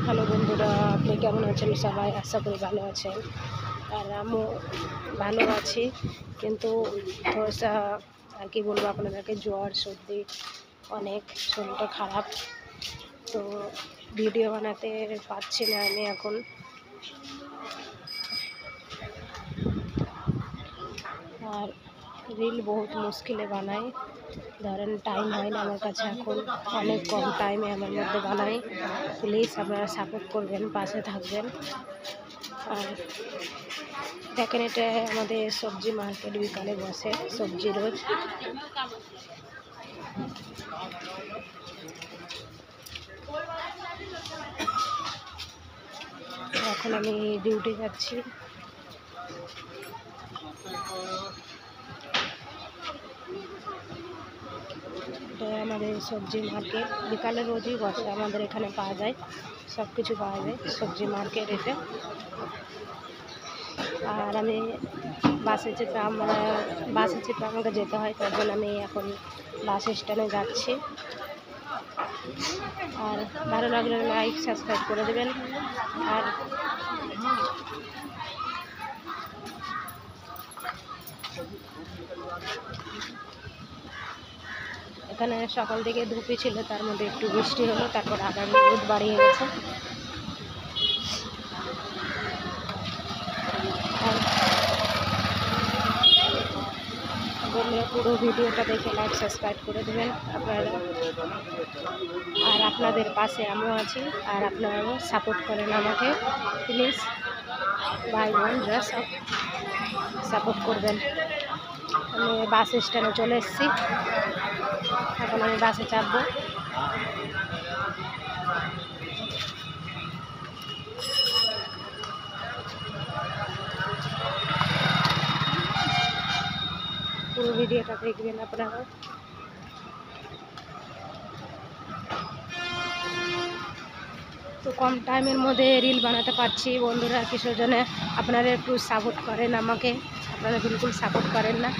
Hello বন্ধুরা, আপনি কেমন আছেন? সবাই আশা করি ভালো আছেন। আর আমিও ভালো আছি, কিন্তু থোড়সা আর কি বলবো আপনাদেরকে, জ্বর সর্দি, অনেক শরীরটা খারাপ। তো ভিডিও বানাতে পারছি না আমি এখন। আর রিল বহুত মুশকিলে বানাই, ধরেন টাইম হয় না আমার কাছে এখন, অনেক কম টাইমে আমার মধ্যে বানাই। প্লিজ আপনারা সাপোর্ট করবেন, পাশে থাকবেন। আর দেখেন, এটা আমাদের সবজি মার্কেট, বিকালে বসে সবজি রোজ। এখন আমি ডিউটি যাচ্ছি। এটা আমাদের সবজি মার্কেট, বিকালে রোজই বসে, আমাদের এখানে পাওয়া যায়, সব কিছু পাওয়া যায় সবজি মার্কেট এটা। আর আমি বাসে চেপে আমাকে যেতে হয়, তার জন্য আমি এখন বাস স্ট্যান্ডে যাচ্ছি। আর ভালো লাগলে লাইক সাবস্ক্রাইব করে দেবেন। আর এখানে সকাল থেকে ধুপি ছিল, তার মধ্যে একটু বৃষ্টি হলো, তারপর আবার রোদ বাড়িয়ে গেছে। আর বন্ধুরা, পুরো ভিডিওটা দেখে লাইক সাবস্ক্রাইব করে দেবেন আপনারা। আর আপনাদের পাশে আমিও আছি, আর আপনারাও সাপোর্ট করেন আমাকে, প্লিজ ভাই বোনরা সব সাপোর্ট করবেন। আমি বাস স্ট্যান্ডে চলে এসেছি, এখন আমি বাসে চাপবো। পুরো ভিডিওটা দেখবেন আপনারা। তো কম টাইমের মধ্যে রিল বানাতে পারছি বন্ধুরা, কিসের জন্য আপনারা একটু সাপোর্ট করেন আমাকে। আপনারা বিলকুল সাপোর্ট করেন না,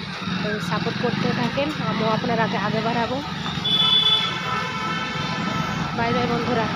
তো সাপোর্ট করতে থাকেন, আমিও আপনারাকে আগে বাড়াবো। বাই বাই বন্ধুরা।